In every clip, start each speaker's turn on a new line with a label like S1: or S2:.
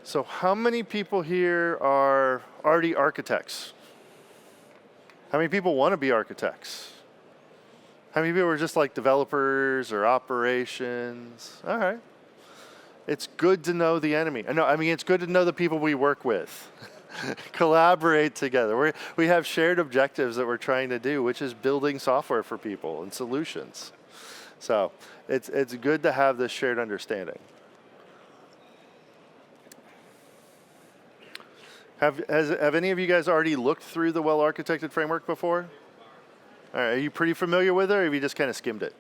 S1: So how many people here are already architects? How many people want to be architects? How many people are just like developers or operations? All right. It's good to know the enemy. No, I mean, it's good to know the people we work with. Collaborate together. We have shared objectives that we're trying to do, which is building software for people and solutions. So it's good to have this shared understanding. Have any of you guys already looked through the Well-Architected Framework before? All right, are you pretty familiar with it, or have you just kind of skimmed it?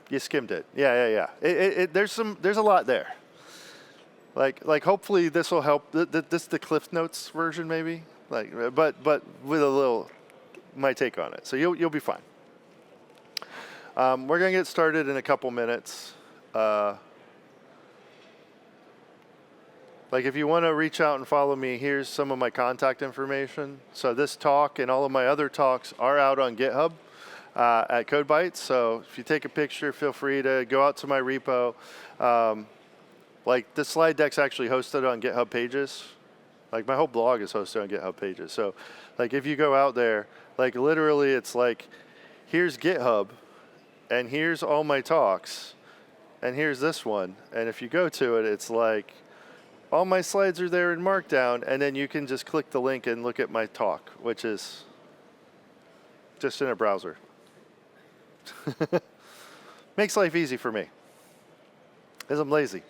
S1: You skimmed it. Yeah. There's a lot there. Like hopefully this will help. This is the Cliff Notes version maybe. But with a little my take on it. So you'll be fine. We're gonna get started in a couple minutes. Like if you want to reach out and follow me, here's some of my contact information. So this talk and all of my other talks are out on GitHub at CodeBytes. So if you take a picture, feel free to go out to my repo. Like the slide deck's actually hosted on GitHub Pages. Like my whole blog is hosted on GitHub Pages. So like if you go out there, like literally it's like, here's GitHub and here's all my talks and here's this one. And if you go to it, it's like, all my slides are there in Markdown, and then you can just click the link and look at my talk, which is just in a browser. Makes life easy for me, because I'm lazy.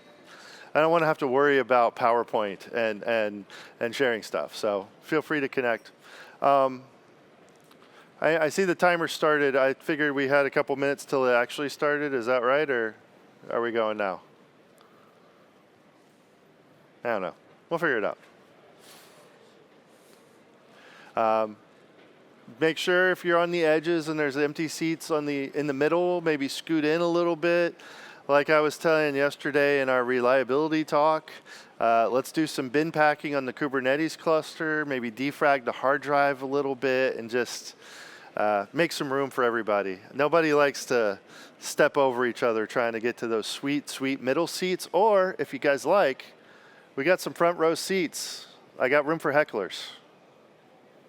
S1: I don't want to have to worry about PowerPoint and sharing stuff, so feel free to connect. I see the timer started. I figured we had a couple minutes till it actually started. Is that right, or are we going now? I don't know. We'll figure it out. Make sure if you're on the edges and there's empty seats in the middle, maybe scoot in a little bit. Like I was telling yesterday in our reliability talk, let's do some bin packing on the Kubernetes cluster, maybe defrag the hard drive a little bit, and just make some room for everybody. Nobody likes to step over each other trying to get to those sweet, sweet middle seats, or if you guys like, we got some front row seats. I got room for hecklers.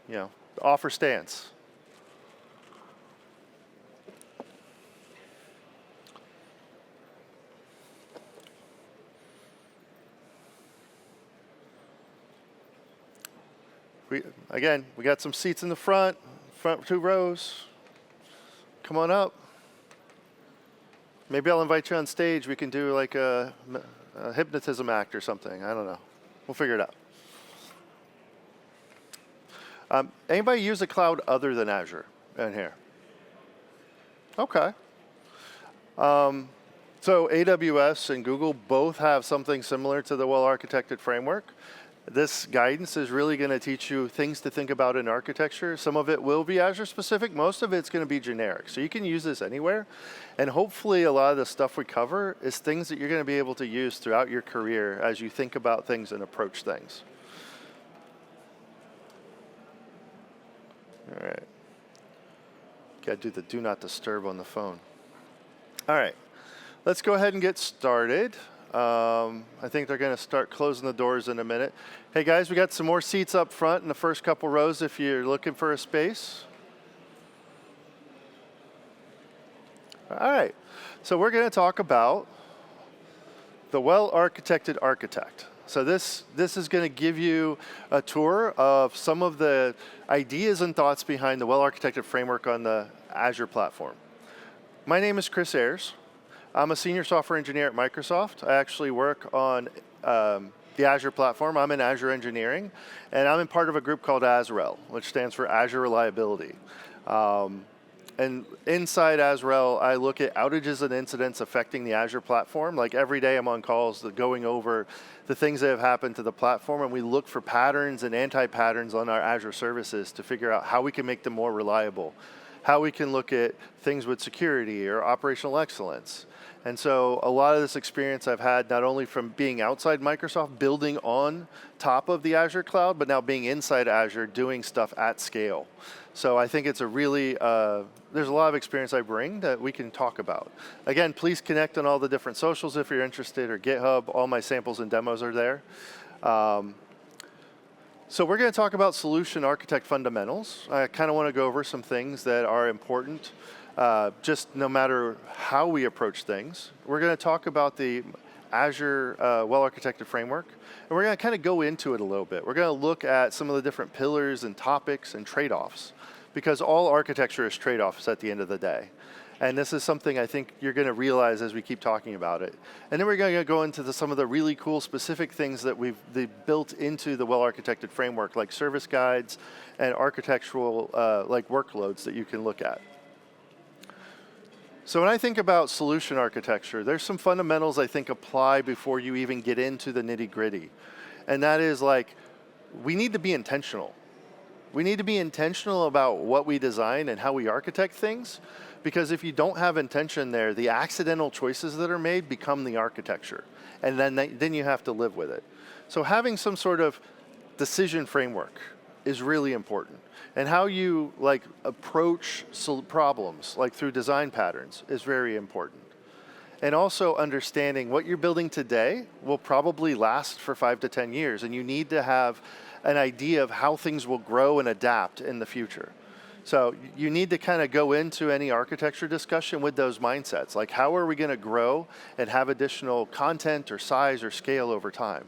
S1: You know, offer stands. We got some seats in the front 2 rows. Come on up. Maybe I'll invite you on stage. We can do like a hypnotism act or something. I don't know. We'll figure it out. Anybody use a cloud other than Azure in here? Okay. So AWS and Google both have something similar to the Well-Architected Framework. This guidance is really going to teach you things to think about in architecture. Some of it will be Azure specific. Most of it's going to be generic. So you can use this anywhere. And hopefully a lot of the stuff we cover is things that you're going to be able to use throughout your career as you think about things and approach things. All right. Got to do the do not disturb on the phone. All right. Let's go ahead and get started. I think they're going to start closing the doors in a minute. Hey guys, we got some more seats up front in the first couple rows if you're looking for a space. All right, so we're going to talk about the well-architected architect. So this is going to give you a tour of some of the ideas and thoughts behind the well-architected framework on the Azure platform. My name is Chris Ayers. I'm a senior software engineer at Microsoft. I actually work on the Azure platform. I'm in Azure engineering, and I'm in part of a group called Azure, which stands for Azure Reliability. And inside Azure, I look at outages and incidents affecting the Azure platform. Like every day I'm on calls going over the things that have happened to the platform, and we look for patterns and anti-patterns on our Azure services to figure out how we can make them more reliable. how we can look at things with security or operational excellence. And so a lot of this experience I've had not only from being outside Microsoft, building on top of the Azure cloud, but now being inside Azure, doing stuff at scale. So I think it's a really, there's a lot of experience I bring that we can talk about. Again, please connect on all the different socials if you're interested, or GitHub. All my samples and demos are there. So we're going to talk about solution architect fundamentals. I kind of want to go over some things that are important. Just no matter how we approach things. We're going to talk about the Azure Well-Architected Framework, and we're going to kind of go into it a little bit. We're going to look at some of the different pillars and topics and trade-offs, because all architecture is trade-offs at the end of the day. And this is something I think you're going to realize as we keep talking about it. And then we're going to go into some of the really cool specific things that they built into the Well-Architected Framework, like service guides and architectural like workloads that you can look at. So when I think about solution architecture, there's some fundamentals I think apply before you even get into the nitty-gritty. And that is like, we need to be intentional. We need to be intentional about what we design and how we architect things, because if you don't have intention there, the accidental choices that are made become the architecture. And then you have to live with it. So having some sort of decision framework is really important. And how you approach problems, like through design patterns, is very important. And also understanding what you're building today will probably last for 5 to 10 years, and you need to have an idea of how things will grow and adapt in the future. So you need to kind of go into any architecture discussion with those mindsets, like how are we going to grow and have additional content or size or scale over time.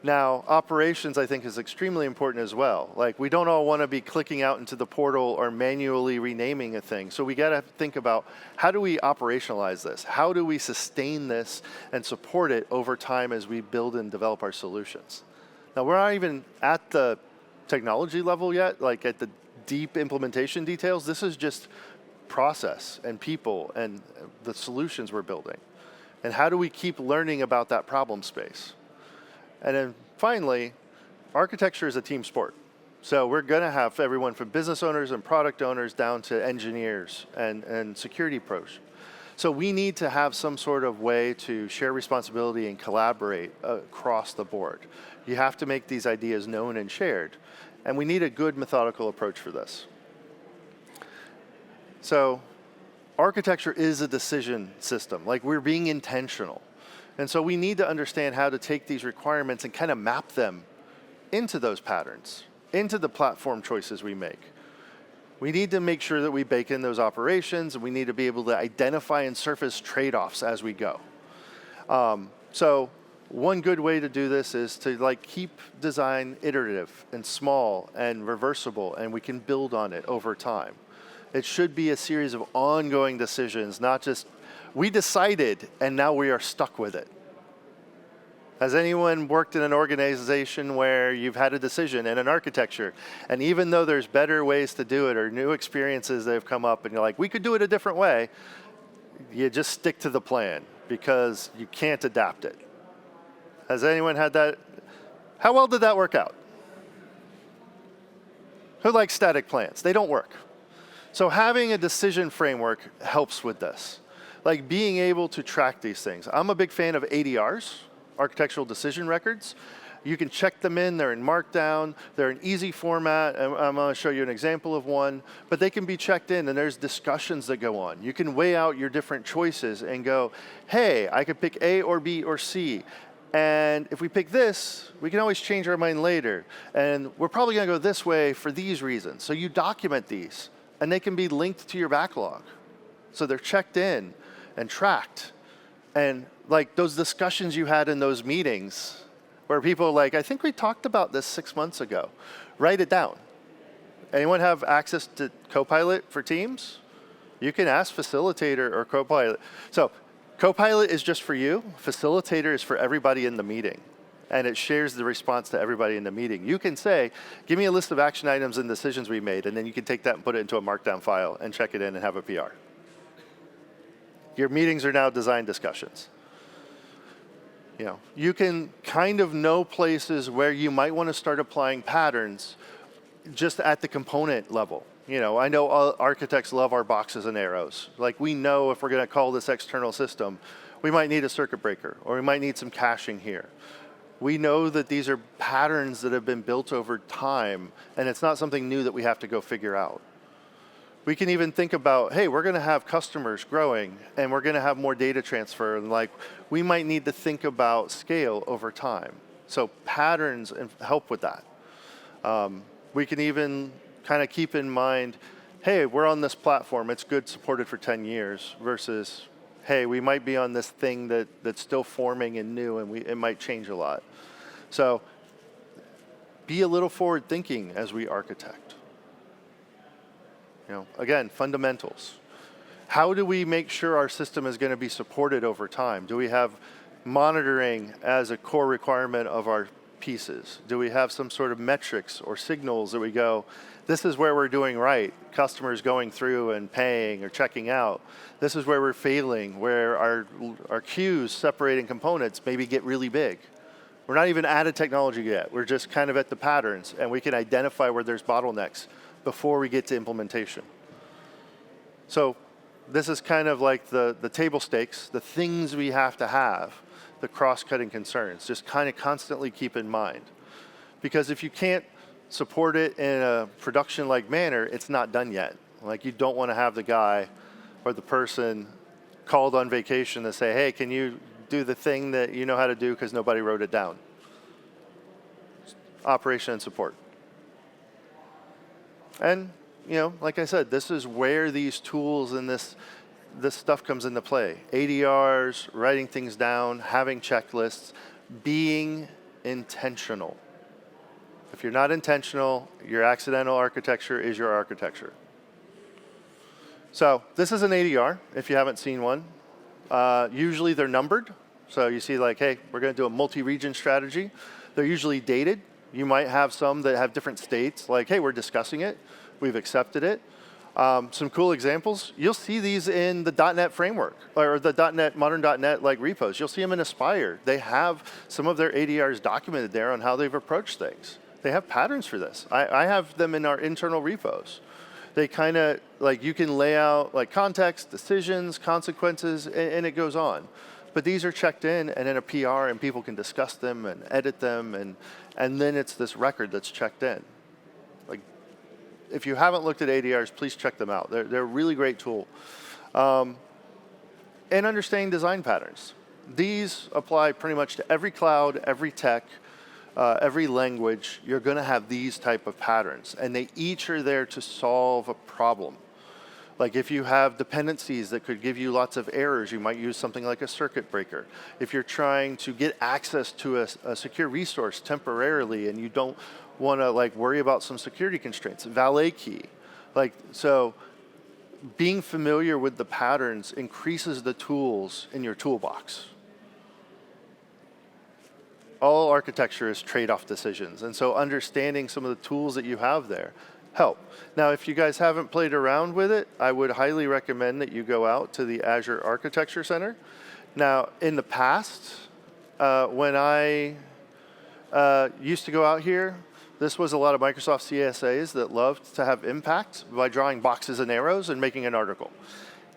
S1: Now, operations, I think, is extremely important as well. Like, we don't all want to be clicking out into the portal or manually renaming a thing. So we got to think about, how do we operationalize this? How do we sustain this and support it over time as we build and develop our solutions? Now, we're not even at the technology level yet, like at the deep implementation details. This is just process and people and the solutions we're building. And how do we keep learning about that problem space? And then finally, architecture is a team sport. So we're going to have everyone from business owners and product owners down to engineers and security pros. So we need to have some sort of way to share responsibility and collaborate across the board. You have to make these ideas known and shared. And we need a good methodical approach for this. So architecture is a decision system. Like, we're being intentional. And so we need to understand how to take these requirements and kind of map them into those patterns, into the platform choices we make. We need to make sure that we bake in those operations, and we need to be able to identify and surface trade-offs as we go. So one good way to do this is to keep design iterative and small and reversible, and we can build on it over time. It should be a series of ongoing decisions, not just, we decided, and now we are stuck with it. Has anyone worked in an organization where you've had a decision in an architecture, and even though there's better ways to do it or new experiences that have come up, and you're like, we could do it a different way, you just stick to the plan because you can't adapt it? Has anyone had that? How well did that work out? Who likes static plans? They don't work. So having a decision framework helps with this. Like being able to track these things. I'm a big fan of ADRs, architectural decision records. You can check them in, they're in Markdown, they're in easy format, and I'm going to show you an example of one, but they can be checked in and there's discussions that go on. You can weigh out your different choices and go, hey, I could pick A or B or C, and if we pick this, we can always change our mind later, and we're probably going to go this way for these reasons. So you document these, and they can be linked to your backlog. So they're checked in and tracked. And like those discussions you had in those meetings where people are like, I think we talked about this 6 months ago. Write it down. Anyone have access to Copilot for Teams? You can ask Facilitator or Copilot. So Copilot is just for you. Facilitator is for everybody in the meeting. And it shares the response to everybody in the meeting. You can say, give me a list of action items and decisions we made, and then you can take that and put it into a Markdown file and check it in and have a PR. Your meetings are now design discussions. You can kind of know places where you might want to start applying patterns just at the component level. I know all architects love our boxes and arrows. Like we know if we're going to call this external system, we might need a circuit breaker, or we might need some caching here. We know that these are patterns that have been built over time, and it's not something new that we have to go figure out. We can even think about, hey, we're going to have customers growing, and we're going to have more data transfer, and like we might need to think about scale over time. So patterns help with that. We can even kind of keep in mind, hey, we're on this platform, it's good supported for 10 years, versus, hey, we might be on this thing that's still forming and new, and it might change a lot. So be a little forward thinking as we architect. Again, fundamentals. How do we make sure our system is going to be supported over time? Do we have monitoring as a core requirement of our pieces? Do we have some sort of metrics or signals that we go, this is where we're doing right, customers going through and paying or checking out. This is where we're failing, where our queues separating components maybe get really big. We're not even at a technology yet. We're just kind of at the patterns, and we can identify where there's bottlenecks before we get to implementation. So this is kind of like the table stakes, the things we have to have, the cross-cutting concerns, just kind of constantly keep in mind. Because if you can't support it in a production-like manner, it's not done yet. Like you don't want to have the guy or the person called on vacation to say, hey, can you do the thing that you know how to do because nobody wrote it down? Operation and support. And, like I said, this is where these tools and this stuff comes into play. ADRs, writing things down, having checklists, being intentional. If you're not intentional, your accidental architecture is your architecture. So this is an ADR, if you haven't seen one. Usually they're numbered. So you see like, hey, we're going to do a multi-region strategy. They're usually dated. You might have some that have different states, like, hey, we're discussing it. We've accepted it. Some cool examples. You'll see these in the .NET framework, or the .NET, modern .NET like repos. You'll see them in Aspire. They have some of their ADRs documented there on how they've approached things. They have patterns for this. I have them in our internal repos. They kind of, like you can lay out like context, decisions, consequences, and it goes on. But these are checked in and in a PR, and people can discuss them and edit them, and then it's this record that's checked in. Like, if you haven't looked at ADRs, please check them out. They're a really great tool. And understanding design patterns. These apply pretty much to every cloud, every tech, every language. You're going to have these type of patterns, and they each are there to solve a problem. Like if you have dependencies that could give you lots of errors, you might use something like a circuit breaker. If you're trying to get access to a secure resource temporarily and you don't want to like worry about some security constraints, valet key. So being familiar with the patterns increases the tools in your toolbox. All architecture is trade-off decisions, and so understanding some of the tools that you have there help. Now, if you guys haven't played around with it, I would highly recommend that you go out to the Azure Architecture Center. Now, in the past, when I used to go out here, this was a lot of Microsoft CSAs that loved to have impact by drawing boxes and arrows and making an article.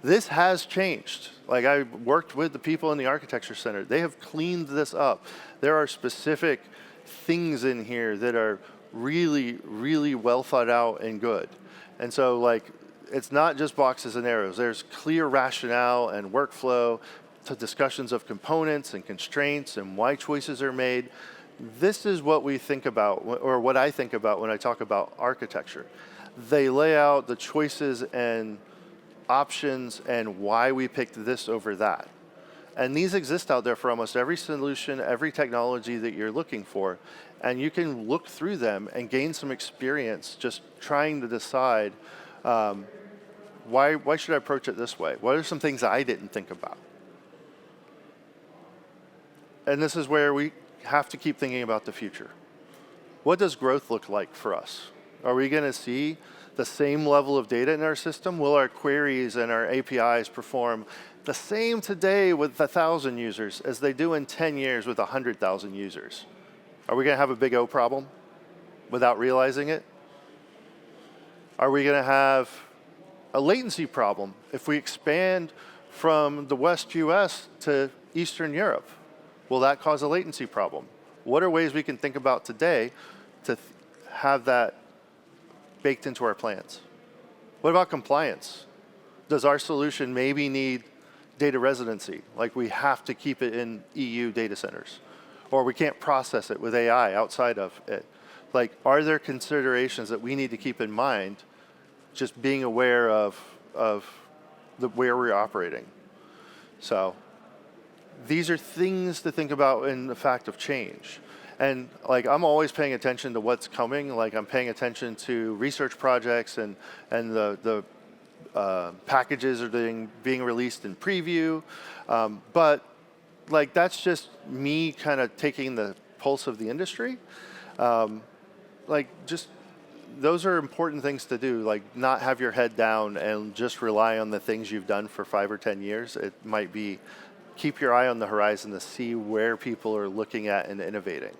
S1: This has changed. Like I worked with the people in the Architecture Center. They have cleaned this up. There are specific things in here that are really, really well thought out and good. And so like, it's not just boxes and arrows. There's clear rationale and workflow to discussions of components and constraints and why choices are made. This is what we think about, or what I think about when I talk about architecture. They lay out the choices and options and why we picked this over that. And these exist out there for almost every solution, every technology that you're looking for. And you can look through them and gain some experience just trying to decide, why should I approach it this way? What are some things I didn't think about? And this is where we have to keep thinking about the future. What does growth look like for us? Are we going to see the same level of data in our system? Will our queries and our APIs perform the same today with 1,000 users as they do in 10 years with 100,000 users? Are we going to have a big O problem without realizing it? Are we going to have a latency problem if we expand from the West US to Eastern Europe? Will that cause a latency problem? What are ways we can think about today to have that baked into our plans? What about compliance? Does our solution maybe need data residency? Like we have to keep it in EU data centers, or we can't process it with AI outside of it. Like, are there considerations that we need to keep in mind, just being aware of where we're operating? So these are things to think about in the fact of change. And like, I'm always paying attention to what's coming. Like, I'm paying attention to research projects and the packages are being released in preview. But like, that's just me kind of taking the pulse of the industry. Like, just, those are important things to do. Like, not have your head down and just rely on the things you've done for 5 or 10 years. It might be, keep your eye on the horizon to see where people are looking at and innovating.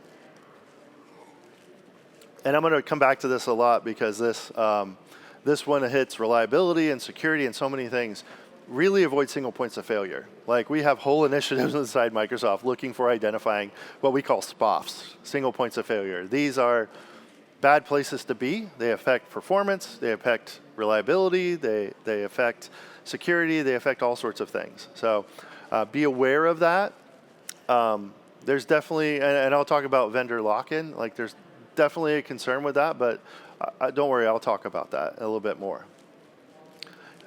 S1: And I'm going to come back to this a lot because this one hits reliability and security and so many things. Really avoid single points of failure. Like, we have whole initiatives inside Microsoft looking for identifying what we call SPOFs, single points of failure. These are bad places to be. They affect performance, they affect reliability, they affect security, they affect all sorts of things. So be aware of that. There's definitely, and I'll talk about vendor lock-in, like there's definitely a concern with that, but don't worry, I'll talk about that a little bit more.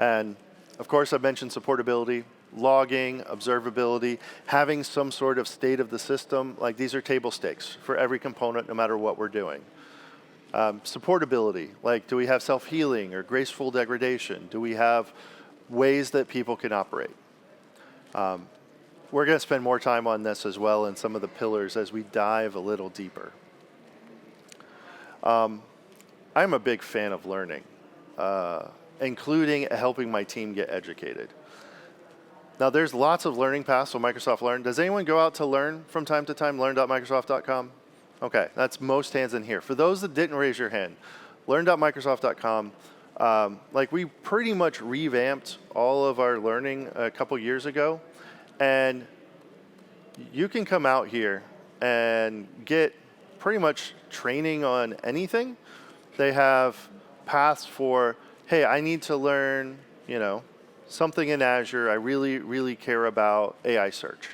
S1: And of course, I mentioned supportability, logging, observability, having some sort of state of the system. Like, these are table stakes for every component, no matter what we're doing. Supportability, like, do we have self-healing or graceful degradation? Do we have ways that people can operate? We're going to spend more time on this as well in some of the pillars as we dive a little deeper. I'm a big fan of learning, including helping my team get educated. Now, there's lots of learning paths on Microsoft Learn. Does anyone go out to learn from time to time, learn.microsoft.com? Okay, that's most hands in here. For those that didn't raise your hand, learn.microsoft.com, like, we pretty much revamped all of our learning a couple years ago, and you can come out here and get pretty much training on anything. They have paths for, hey, I need to learn, something in Azure. I really, really care about AI search.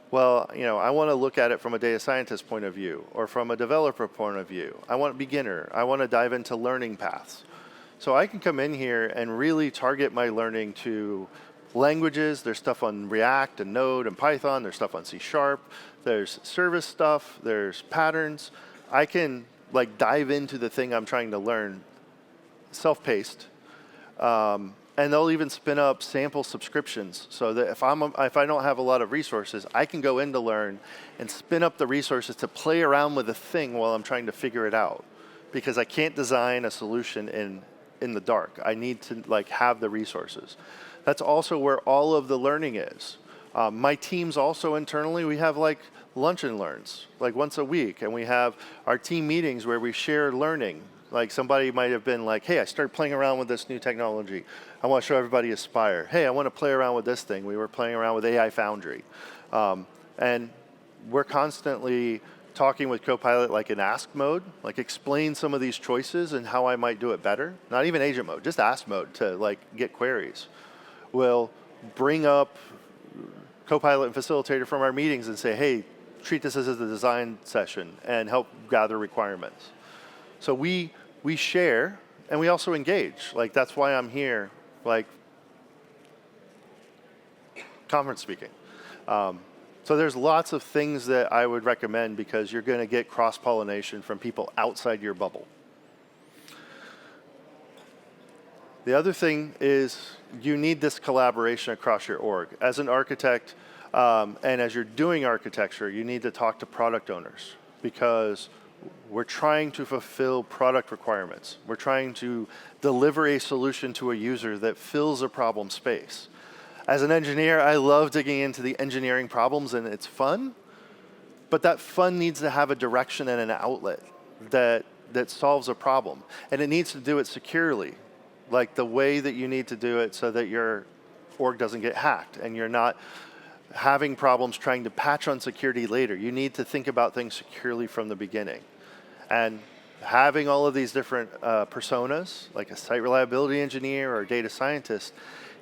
S1: Well, I want to look at it from a data scientist point of view or from a developer point of view. I want beginner. I want to dive into learning paths. So I can come in here and really target my learning to languages. There's stuff on React and Node and Python. There's stuff on C#. There's service stuff. There's patterns. I can dive into the thing I'm trying to learn self-paced. And they'll even spin up sample subscriptions so that if I don't have a lot of resources, I can go in to learn and spin up the resources to play around with the thing while I'm trying to figure it out. Because I can't design a solution in the dark. I need to have the resources. That's also where all of the learning is. My teams also internally, we have lunch and learns, once a week. And we have our team meetings where we share learning. Like, somebody might have been like, hey, I started playing around with this new technology. I want to show everybody Aspire. Hey, I want to play around with this thing. We were playing around with AI Foundry. And we're constantly talking with Copilot in ask mode, explain some of these choices and how I might do it better. Not even agent mode, just ask mode to get queries. We'll bring up Copilot and Facilitator from our meetings and say, hey, treat this as a design session and help gather requirements. So we share, and we also engage. That's why I'm here, conference speaking. So there's lots of things that I would recommend because you're going to get cross-pollination from people outside your bubble. The other thing is you need this collaboration across your org. As an architect, and as you're doing architecture, you need to talk to product owners because we're trying to fulfill product requirements. We're trying to deliver a solution to a user that fills a problem space. As an engineer, I love digging into the engineering problems, and it's fun, but that fun needs to have a direction and an outlet that solves a problem. And it needs to do it securely. like the way that you need to do it so that your org doesn't get hacked and you're not having problems trying to patch on security later. You need to think about things securely from the beginning. And having all of these different personas, like a site reliability engineer or a data scientist,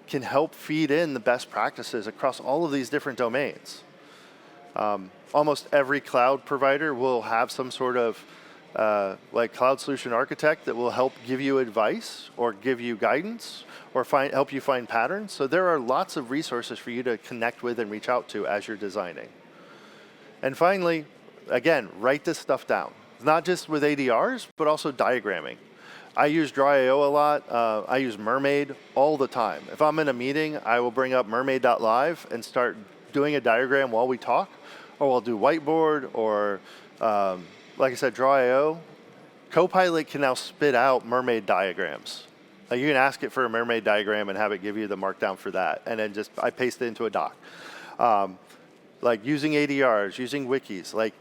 S1: can help feed in the best practices across all of these different domains. Almost every cloud provider will have some sort of like cloud solution architect that will help give you advice or give you guidance or help you find patterns. So there are lots of resources for you to connect with and reach out to as you're designing. And finally, again, write this stuff down. Not just with ADRs, but also diagramming. I use Draw.io a lot. I use Mermaid all the time. If I'm in a meeting, I will bring up mermaid.live and start doing a diagram while we talk, or I'll do whiteboard, or like I said, Draw.io. Copilot can now spit out mermaid diagrams. Like you can ask it for a mermaid diagram and have it give you the markdown for that, and then just I paste it into a doc. Like using ADRs, using wikis, like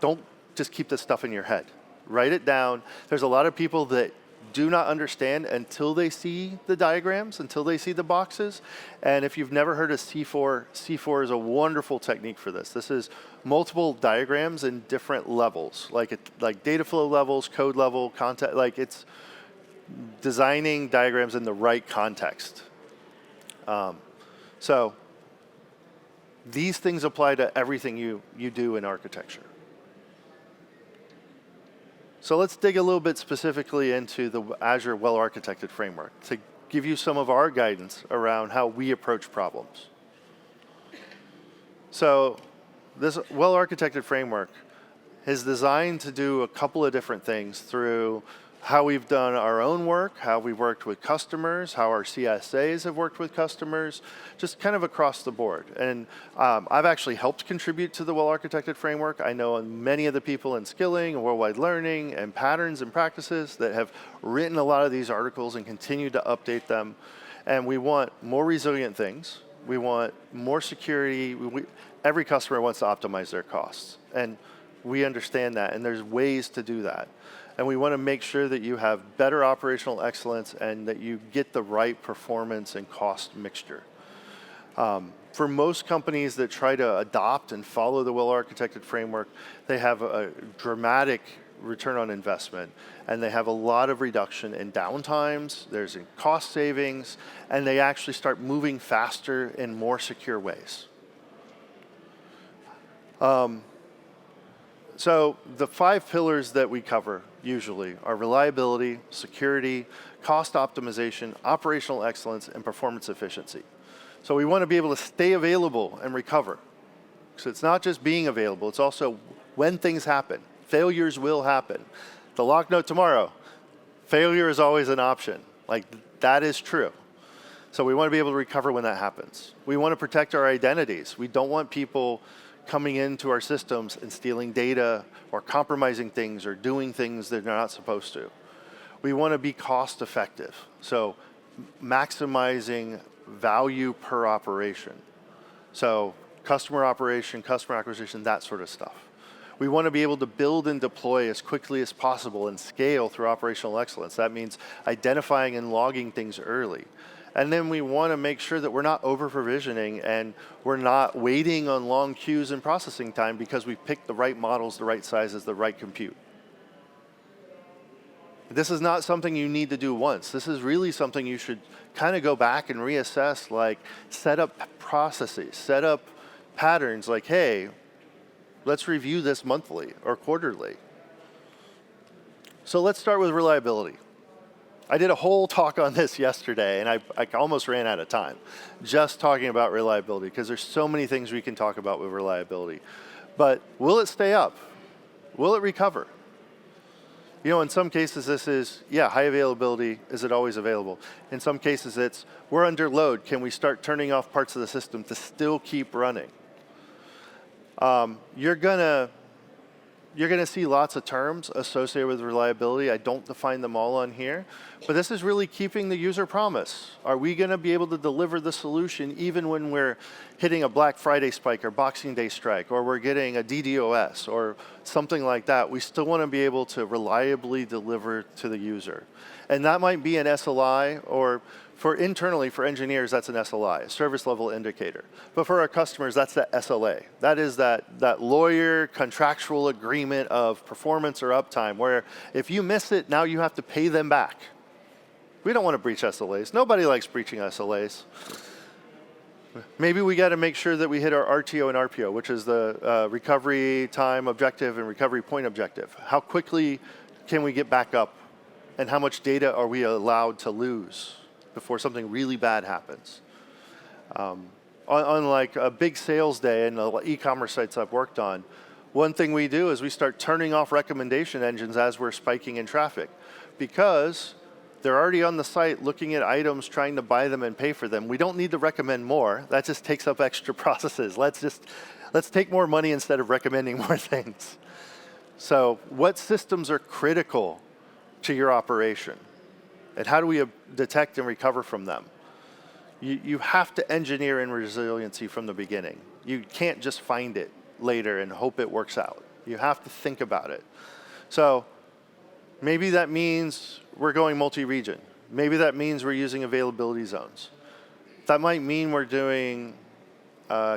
S1: don't just keep this stuff in your head. Write it down. There's a lot of people that do not understand until they see the diagrams, until they see the boxes. And if you've never heard of C4, C4 is a wonderful technique for this. This is multiple diagrams in different levels, like data flow levels, code level, context, like it's designing diagrams in the right context. So these things apply to everything you do in architecture. So let's dig a little bit specifically into the Azure Well-Architected Framework to give you some of our guidance around how we approach problems. So this Well-Architected Framework is designed to do a couple of different things through how we've done our own work, how we've worked with customers, how our CSAs have worked with customers, just kind of across the board. And I've actually helped contribute to the Well-Architected Framework. I know many of the people in skilling and worldwide learning and patterns and practices that have written a lot of these articles and continue to update them. And we want more resilient things. We want more security. Every customer wants to optimize their costs. And we understand that, and there's ways to do that. And we want to make sure that you have better operational excellence and that you get the right performance and cost mixture. For most companies that try to adopt and follow the Well-Architected Framework, they have a dramatic return on investment, and they have a lot of reduction in downtimes, there's cost savings, and they actually start moving faster in more secure ways. So the 5 pillars that we cover usually are reliability, security, cost optimization, operational excellence, and performance efficiency. So we want to be able to stay available and recover. So it's not just being available, it's also when things happen. Failures will happen. The lock note tomorrow, failure is always an option. Like that is true. So we want to be able to recover when that happens. We want to protect our identities. We don't want people coming into our systems and stealing data or compromising things or doing things that they're not supposed to. We want to be cost effective, so maximizing value per operation. So customer operation, customer acquisition, that sort of stuff. We want to be able to build and deploy as quickly as possible and scale through operational excellence. That means identifying and logging things early. And then we want to make sure that we're not over-provisioning and we're not waiting on long queues and processing time because we've picked the right models, the right sizes, the right compute. This is not something you need to do once. This is really something you should kind of go back and reassess, like set up processes, set up patterns like, hey, let's review this monthly or quarterly. So let's start with reliability. I did a whole talk on this yesterday, and I almost ran out of time just talking about reliability because there's so many things we can talk about with reliability. But will it stay up? Will it recover? You know, in some cases this is, yeah, high availability, is it always available? In some cases it's, we're under load, can we start turning off parts of the system to still keep running? You're gonna you're going to see lots of terms associated with reliability. I don't define them all on here, but this is really keeping the user promise. Are we going to be able to deliver the solution even when we're hitting a Black Friday spike or Boxing Day strike, or we're getting a DDoS or something like that? We still want to be able to reliably deliver to the user. And that might be an SLI, or internally for engineers, that's an SLI, a service level indicator. But for our customers, that's the SLA. That is that lawyer contractual agreement of performance or uptime, where if you miss it, now you have to pay them back. We don't want to breach SLAs. Nobody likes breaching SLAs. Maybe we got to make sure that we hit our RTO and RPO, which is the recovery time objective and recovery point objective. How quickly can we get back up? And how much data are we allowed to lose before something really bad happens? On like a big sales day and the e-commerce sites I've worked on, one thing we do is we start turning off recommendation engines as we're spiking in traffic, because they're already on the site looking at items, trying to buy them and pay for them. We don't need to recommend more. That just takes up extra processes. Let's take more money instead of recommending more things. So what systems are critical to your operation? And how do we detect and recover from them? You have to engineer in resiliency from the beginning. You can't just find it later and hope it works out. You have to think about it. So maybe that means we're going multi-region. Maybe that means we're using availability zones. That might mean we're doing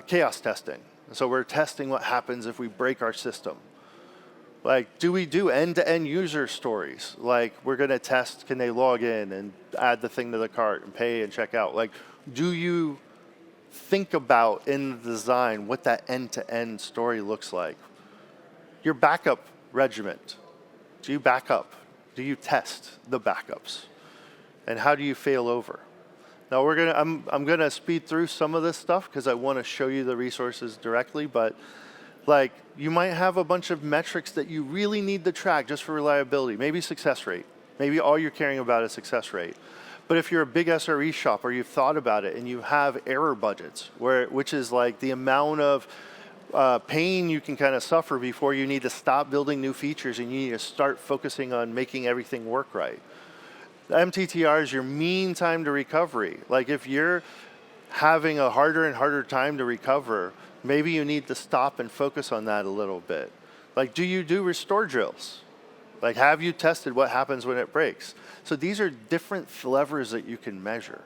S1: chaos testing. So we're testing what happens if we break our system. Like, do we do end-to-end user stories? Like, we're going to test, can they log in and add the thing to the cart and pay and check out? Like, do you think about in the design what that end-to-end story looks like? Your backup regiment, do you back up? Do you test the backups? And how do you fail over? Now, I'm going to speed through some of this stuff because I want to show you the resources directly, but like, you might have a bunch of metrics that you really need to track just for reliability. Maybe success rate. Maybe all you're caring about is success rate. But if you're a big SRE shop or you've thought about it and you have error budgets, which is like the amount of pain you can kind of suffer before you need to stop building new features and you need to start focusing on making everything work right. The MTTR is your mean time to recovery. Like, if you're having a harder and harder time to recover, maybe you need to stop and focus on that a little bit. Like, do you do restore drills? Like, have you tested what happens when it breaks? So these are different levers that you can measure.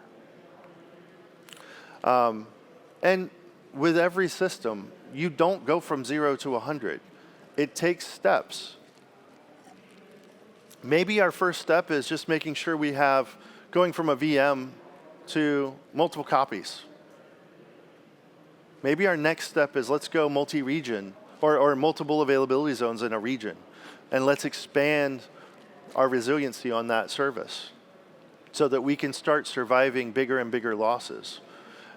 S1: And with every system, you don't go from 0 to 100. It takes steps. Maybe our first step is just making sure we have going from a VM to multiple copies. Maybe our next step is let's go multi-region or multiple availability zones in a region, and let's expand our resiliency on that service so that we can start surviving bigger and bigger losses.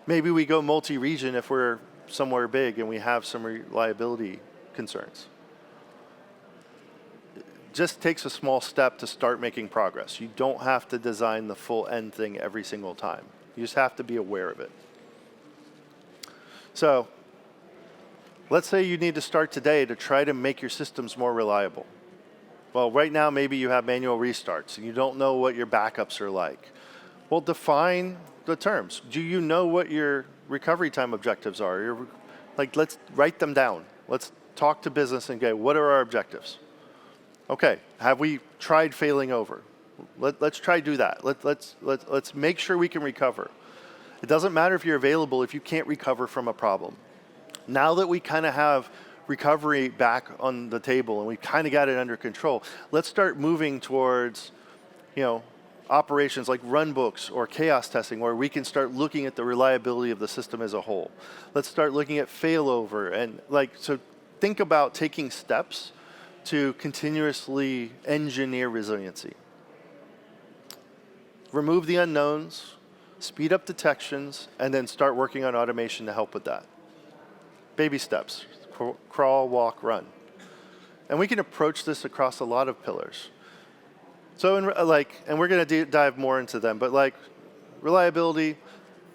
S1: Maybe we go multi-region if we're somewhere big and we have some reliability concerns. It just takes a small step to start making progress. You don't have to design the full end thing every single time. You just have to be aware of it. So let's say you need to start today to try to make your systems more reliable. Well, right now, maybe you have manual restarts and you don't know what your backups are like. Well, define the terms. Do you know what your recovery time objectives are? Let's write them down. Let's talk to business and go, what are our objectives? Okay, have we tried failing over? Let's try do that. Let's make sure we can recover. It doesn't matter if you're available if you can't recover from a problem. Now that we kind of have recovery back on the table and we kind of got it under control, let's start moving towards, operations like runbooks or chaos testing, where we can start looking at the reliability of the system as a whole. Let's start looking at failover and so think about taking steps to continuously engineer resiliency. Remove the unknowns, speed up detections, and then start working on automation to help with that. Baby steps, crawl, walk, run. And we can approach this across a lot of pillars. So, and we're going to dive more into them, but reliability,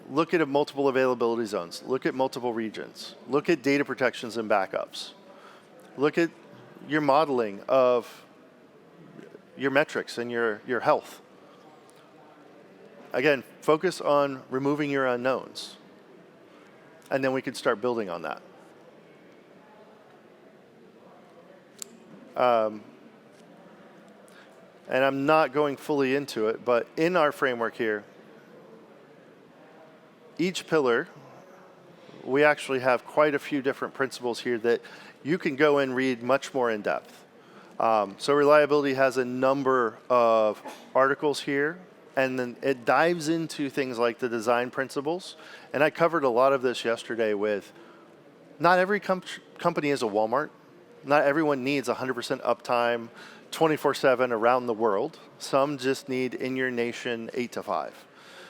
S1: look at multiple availability zones, look at multiple regions, look at data protections and backups, look at your modeling of your metrics and your health. Again, focus on removing your unknowns. And then we can start building on that. And I'm not going fully into it, but in our framework here, each pillar, we actually have quite a few different principles here that you can go and read much more in depth. So reliability has a number of articles here, and then it dives into things like the design principles. And I covered a lot of this yesterday with, not every company is a Walmart. Not everyone needs 100% uptime 24/7 around the world. Some just need in your nation 8 to 5.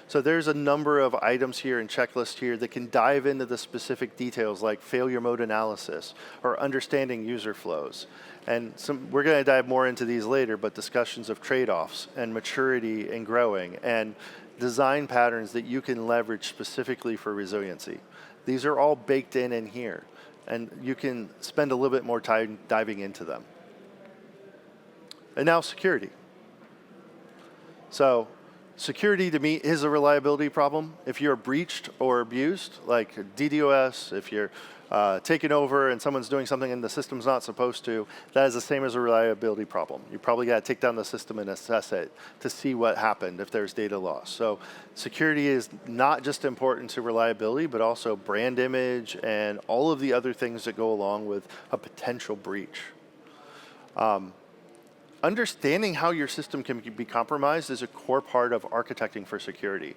S1: So there's a number of items here and checklists here that can dive into the specific details like failure mode analysis or understanding user flows. And we're going to dive more into these later, but discussions of trade-offs and maturity and growing and design patterns that you can leverage specifically for resiliency. These are all baked in here, and you can spend a little bit more time diving into them. And now security. So security to me is a reliability problem. If you're breached or abused, like DDoS, if you're taken over and someone's doing something and the system's not supposed to, that is the same as a reliability problem. You probably got to take down the system and assess it to see what happened if there's data loss. So security is not just important to reliability, but also brand image and all of the other things that go along with a potential breach. Understanding how your system can be compromised is a core part of architecting for security.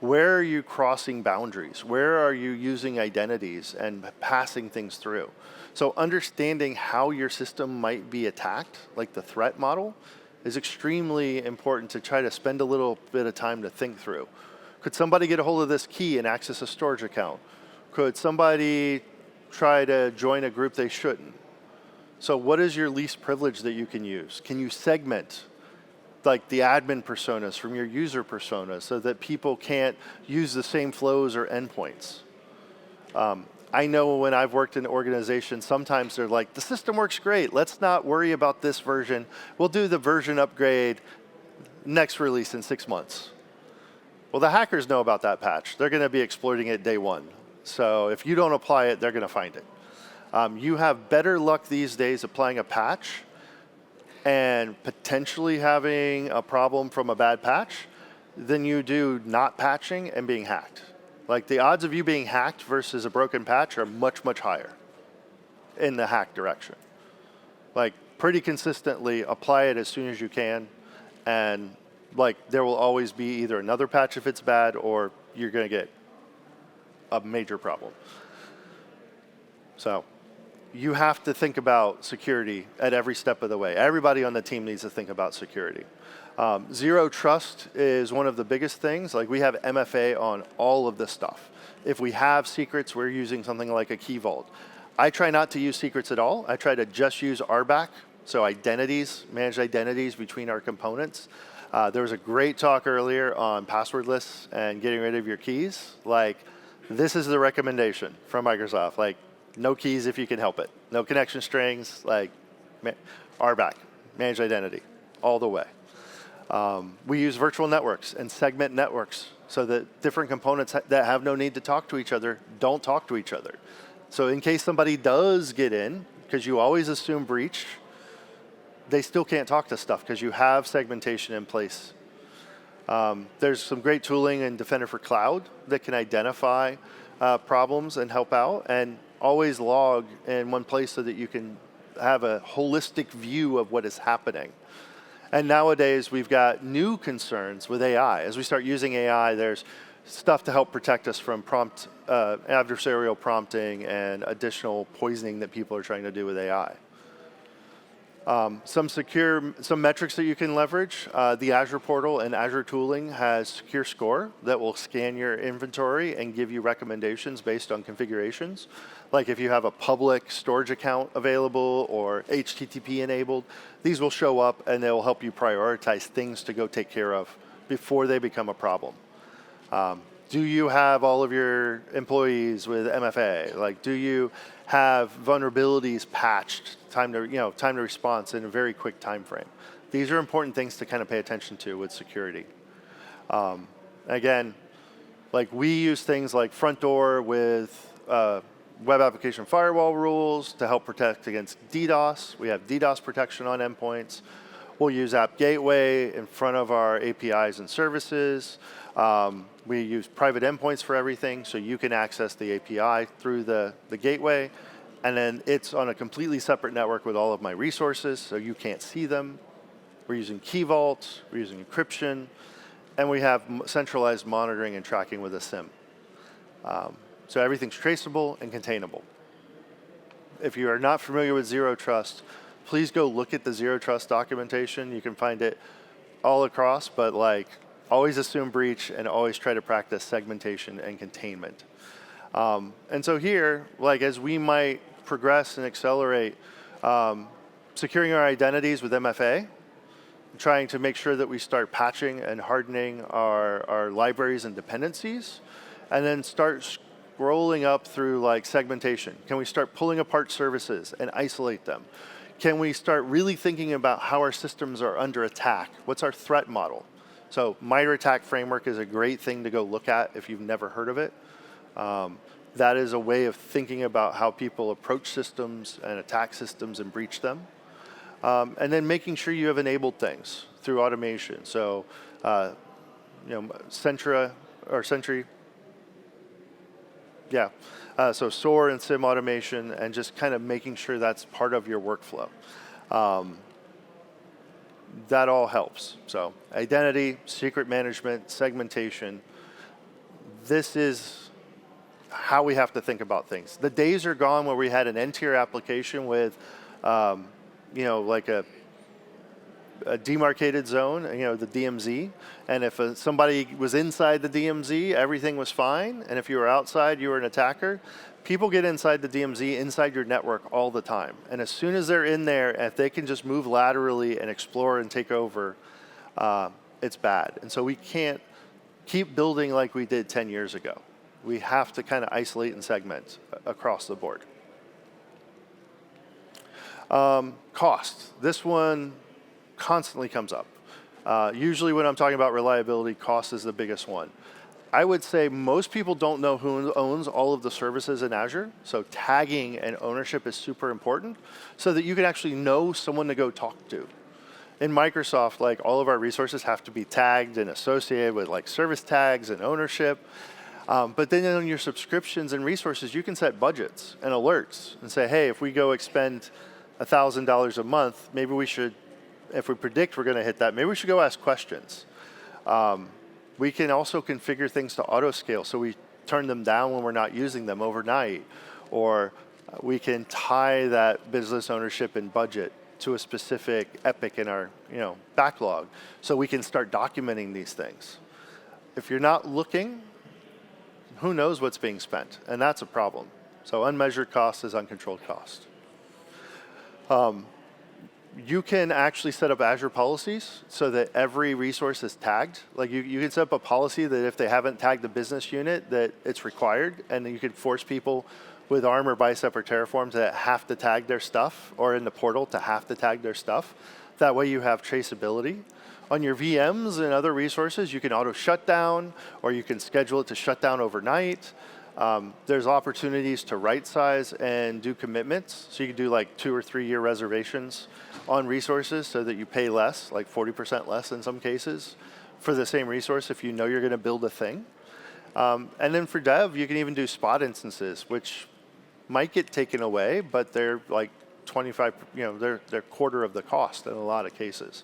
S1: Where are you crossing boundaries? Where are you using identities and passing things through? So understanding how your system might be attacked, like the threat model, is extremely important to try to spend a little bit of time to think through. Could somebody get a hold of this key and access a storage account? Could somebody try to join a group they shouldn't? So what is your least privilege that you can use? Can you segment like the admin personas from your user personas so that people can't use the same flows or endpoints? I know when I've worked in organizations, sometimes they're like, the system works great. Let's not worry about this version. We'll do the version upgrade next release in 6 months. Well, the hackers know about that patch. They're going to be exploiting it day one. So if you don't apply it, they're going to find it. You have better luck these days applying a patch and potentially having a problem from a bad patch than you do not patching and being hacked. Like the odds of you being hacked versus a broken patch are much, much higher in the hack direction. Like pretty consistently apply it as soon as you can, and like there will always be either another patch if it's bad or you're going to get a major problem. So you have to think about security at every step of the way. Everybody on the team needs to think about security. Zero trust is one of the biggest things. Like we have MFA on all of this stuff. If we have secrets, we're using something like a key vault. I try not to use secrets at all. I try to just use RBAC, so identities, managed identities between our components. There was a great talk earlier on passwordless and getting rid of your keys. Like this is the recommendation from Microsoft. Like no keys if you can help it. No connection strings, like RBAC, managed identity, all the way. We use virtual networks and segment networks so that different components that have no need to talk to each other don't talk to each other. So in case somebody does get in, because you always assume breach, they still can't talk to stuff because you have segmentation in place. There's some great tooling in Defender for Cloud that can identify problems and help out, and always log in one place so that you can have a holistic view of what is happening. And nowadays, we've got new concerns with AI. As we start using AI, there's stuff to help protect us from adversarial prompting and additional poisoning that people are trying to do with AI. Some metrics that you can leverage. The Azure portal and Azure tooling has secure score that will scan your inventory and give you recommendations based on configurations. Like if you have a public storage account available or HTTP enabled, these will show up and they will help you prioritize things to go take care of before they become a problem. do you have all of your employees with MFA? Like, do you have vulnerabilities patched, time to response in a very quick time frame? These are important things to kind of pay attention to with security. Again, like we use things like front door with web application firewall rules to help protect against DDoS. We have DDoS protection on endpoints. We'll use App Gateway in front of our APIs and services. We use private endpoints for everything, so you can access the API through the gateway, and then it's on a completely separate network with all of my resources, so you can't see them. We're using Key Vault, we're using encryption, and we have centralized monitoring and tracking with a SIM. So everything's traceable and containable. If you are not familiar with Zero Trust, please go look at the Zero Trust documentation. You can find it all across, but like always assume breach and always try to practice segmentation and containment. And so here, like as we might progress and accelerate securing our identities with MFA, trying to make sure that we start patching and hardening our libraries and dependencies, and then start scrolling up through like segmentation. Can we start pulling apart services and isolate them? Can we start really thinking about how our systems are under attack? What's our threat model? So MITRE ATT&CK framework is a great thing to go look at if you've never heard of it. That is a way of thinking about how people approach systems and attack systems and breach them. And then making sure you have enabled things through automation. So, Sentry. Yeah, so SOAR and SIM automation, and just kind of making sure that's part of your workflow. That all helps. So identity, secret management, segmentation. This is how we have to think about things. The days are gone where we had an N-tier application with, like a demarcated zone, the DMZ, and if somebody was inside the DMZ, everything was fine, and if you were outside, you were an attacker. People get inside the DMZ, inside your network all the time, and as soon as they're in there, if they can just move laterally and explore and take over, it's bad. And so we can't keep building like we did 10 years ago. We have to kind of isolate and segment across the board. Cost. This one constantly comes up. Usually when I'm talking about reliability, cost is the biggest one. I would say most people don't know who owns all of the services in Azure, so tagging and ownership is super important so that you can actually know someone to go talk to. In Microsoft, like all of our resources have to be tagged and associated with like service tags and ownership. But then on your subscriptions and resources, you can set budgets and alerts and say, hey, if we go expend $1,000 a month, maybe we should, if we predict we're going to hit that, maybe we should go ask questions. We can also configure things to auto scale, so we turn them down when we're not using them overnight, or we can tie that business ownership and budget to a specific epic in our backlog, so we can start documenting these things. If you're not looking, who knows what's being spent, and that's a problem. So unmeasured cost is uncontrolled cost. You can actually set up Azure policies so that every resource is tagged. Like you can set up a policy that if they haven't tagged the business unit, that it's required, and then you can force people with ARM or Bicep or Terraform to have to tag their stuff, or in the portal to have to tag their stuff. That way you have traceability. On your VMs and other resources, you can auto shut down, or you can schedule it to shut down overnight. There's opportunities to right size and do commitments. So you can do like 2 or 3 year reservations on resources so that you pay less, like 40% less in some cases, for the same resource if you know you're going to build a thing. And then for dev, you can even do spot instances, which might get taken away, but they're like 25, they're quarter of the cost in a lot of cases.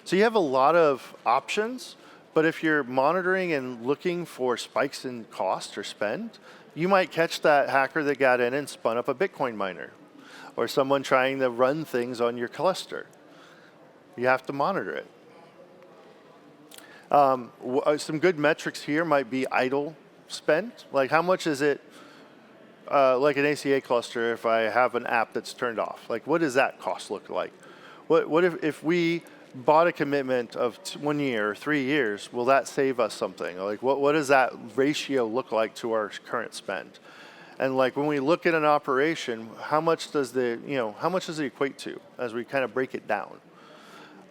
S1: So you have a lot of options. But if you're monitoring and looking for spikes in cost or spend, you might catch that hacker that got in and spun up a Bitcoin miner, or someone trying to run things on your cluster. You have to monitor it. Some good metrics here might be idle spend. Like how much is it, like an ACA cluster, if I have an app that's turned off? Like what does that cost look like? What if we bought a commitment of 1 year, 3 years, will that save us something? Like what does that ratio look like to our current spend? And like when we look at an operation, how much does how much does it equate to as we kind of break it down?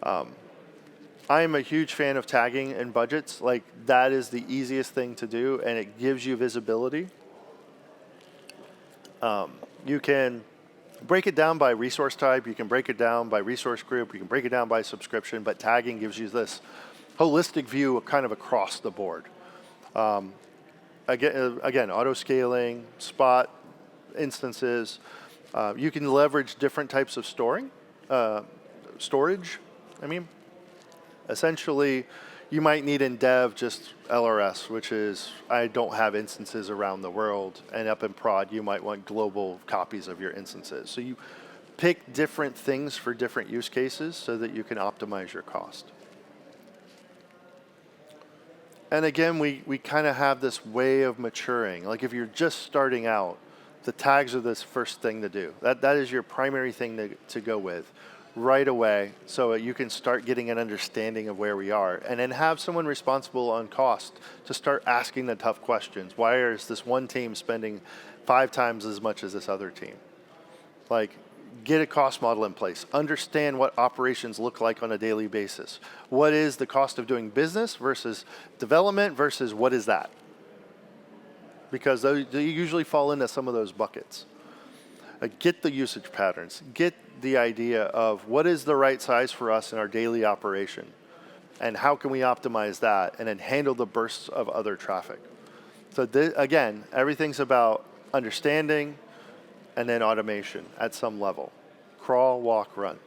S1: I am a huge fan of tagging and budgets. Like that is the easiest thing to do, and it gives you visibility. You can break it down by resource type. You can break it down by resource group. You can break it down by subscription. But tagging gives you this holistic view kind of across the board. Again, auto scaling, spot instances. You can leverage different types of storage. Essentially, you might need in dev just LRS, which is I don't have instances around the world, and up in prod, you might want global copies of your instances. So you pick different things for different use cases so that you can optimize your cost. And again, we kind of have this way of maturing. Like if you're just starting out, the tags are this first thing to do. That is your primary thing to go with right away, so you can start getting an understanding of where we are, and then have someone responsible on cost to start asking the tough questions. Why is this one team spending 5 times as much as this other team? Like, get a cost model in place. Understand what operations look like on a daily basis. What is the cost of doing business versus development versus what is that? Because they usually fall into some of those buckets. Get the usage patterns. Get the idea of what is the right size for us in our daily operation, and how can we optimize that, and then handle the bursts of other traffic. So again, everything's about understanding and then automation at some level. Crawl, walk, run.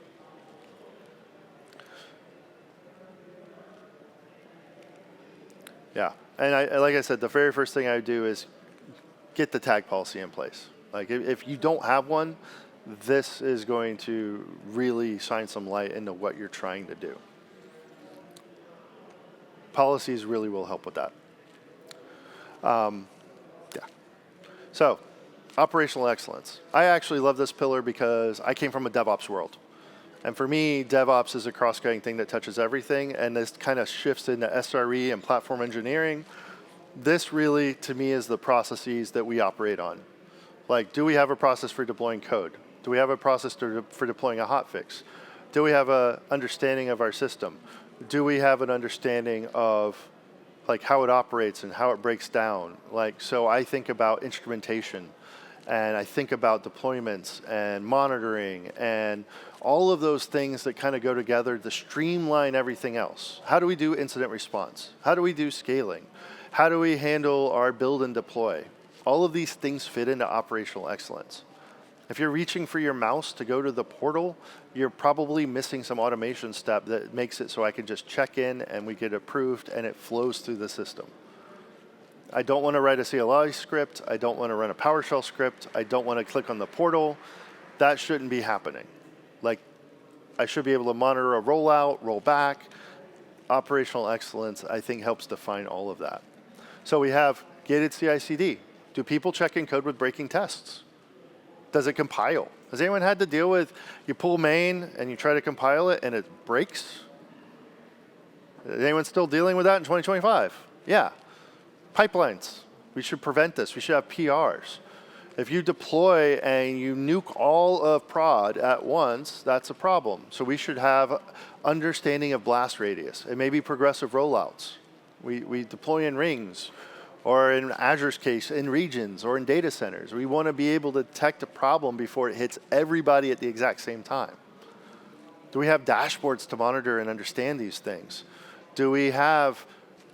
S1: Yeah, and like I said, the very first thing I do is get the tag policy in place. Like if you don't have one, this is going to really shine some light into what you're trying to do. Policies really will help with that. Yeah. So, operational excellence. I actually love this pillar because I came from a DevOps world. And for me, DevOps is a cross-cutting thing that touches everything, and this kind of shifts into SRE and platform engineering. This really, to me, is the processes that we operate on. Like, do we have a process for deploying code? Do we have a process for deploying a hotfix? Do we have an understanding of our system? Do we have an understanding of like how it operates and how it breaks down? Like, so I think about instrumentation, and I think about deployments and monitoring and all of those things that kind of go together to streamline everything else. How do we do incident response? How do we do scaling? How do we handle our build and deploy? All of these things fit into operational excellence. If you're reaching for your mouse to go to the portal, you're probably missing some automation step that makes it so I can just check in and we get approved and it flows through the system. I don't want to write a CLI script. I don't want to run a PowerShell script. I don't want to click on the portal. That shouldn't be happening. Like, I should be able to monitor a rollout, roll back. Operational excellence, I think, helps define all of that. So we have gated CI/CD. Do people check in code with breaking tests? Does it compile? Has anyone had to deal with, you pull main and you try to compile it and it breaks? Is anyone still dealing with that in 2025? Yeah. Pipelines. We should prevent this. We should have PRs. If you deploy and you nuke all of prod at once, that's a problem. So we should have understanding of blast radius. It may be progressive rollouts. We deploy in rings, or in Azure's case, in regions or in data centers. We want to be able to detect a problem before it hits everybody at the exact same time. Do we have dashboards to monitor and understand these things? Do we have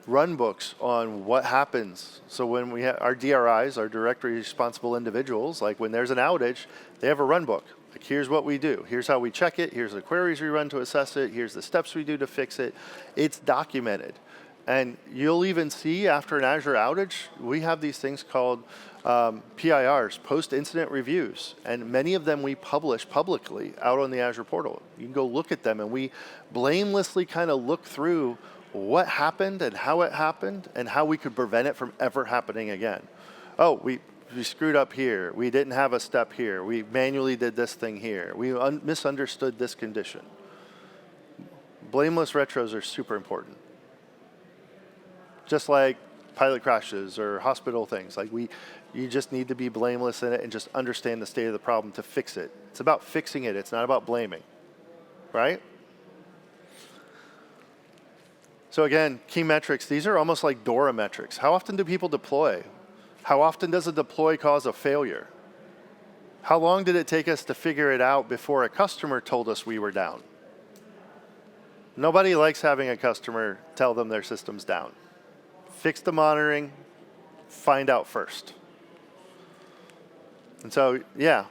S1: run books on what happens? So when we have our DRIs, our directory responsible individuals, like when there's an outage, they have a run book. Like, here's what we do. Here's how we check it. Here's the queries we run to assess it. Here's the steps we do to fix it. It's documented. And you'll even see after an Azure outage, we have these things called PIRs, post-incident reviews. And many of them we publish publicly out on the Azure portal. You can go look at them, and we blamelessly kind of look through what happened and how it happened and how we could prevent it from ever happening again. Oh, we screwed up here. We didn't have a step here. We manually did this thing here. We misunderstood this condition. blameless retros are super important. Just like pilot crashes or hospital things. Like you just need to be blameless in it and just understand the state of the problem to fix it. It's about fixing it. It's not about blaming, right? So again, key metrics, these are almost like DORA metrics. How often do people deploy? How often does a deploy cause a failure? How long did it take us to figure it out before a customer told us we were down? Nobody likes having a customer tell them their system's down. Fix the monitoring, find out first. And so, yeah,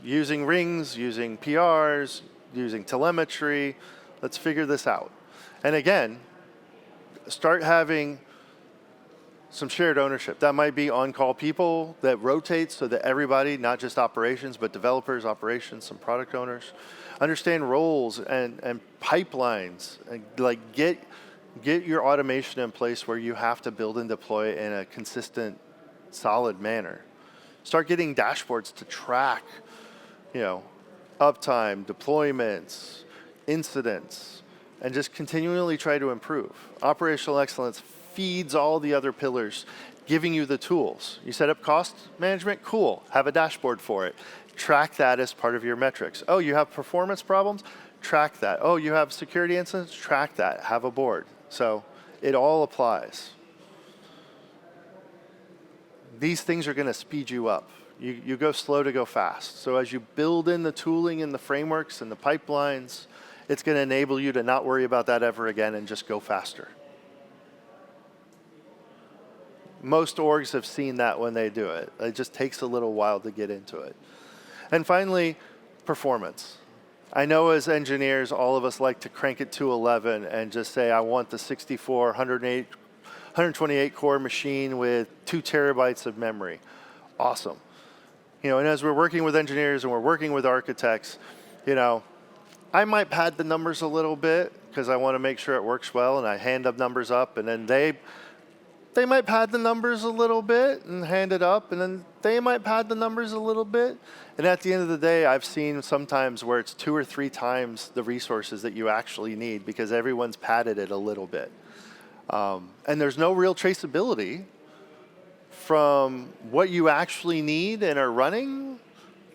S1: using rings, using PRs, using telemetry, let's figure this out. And again, start having some shared ownership. That might be on-call people that rotates so that everybody, not just operations, but developers, operations, some product owners, understand roles and pipelines, and like get your automation in place where you have to build and deploy in a consistent, solid manner. Start getting dashboards to track, uptime, deployments, incidents, and just continually try to improve. Operational excellence feeds all the other pillars, giving you the tools. You set up cost management? Cool. Have a dashboard for it. Track that as part of your metrics. Oh, you have performance problems? Track that. Oh, you have security incidents? Track that. Have a board. So it all applies. These things are going to speed you up. You go slow to go fast. So as you build in the tooling and the frameworks and the pipelines, it's going to enable you to not worry about that ever again and just go faster. Most orgs have seen that when they do it. It just takes a little while to get into it. And finally, performance. I know as engineers, all of us like to crank it to 11 and just say, I want the 64, 128 core machine with 2 terabytes of memory. Awesome. And as we're working with engineers and we're working with architects, I might pad the numbers a little bit because I want to make sure it works well, and I hand the numbers up, and then they might pad the numbers a little bit and hand it up, and then they might pad the numbers a little bit. And at the end of the day, I've seen sometimes where it's 2 or 3 times the resources that you actually need because everyone's padded it a little bit. And there's no real traceability from what you actually need and are running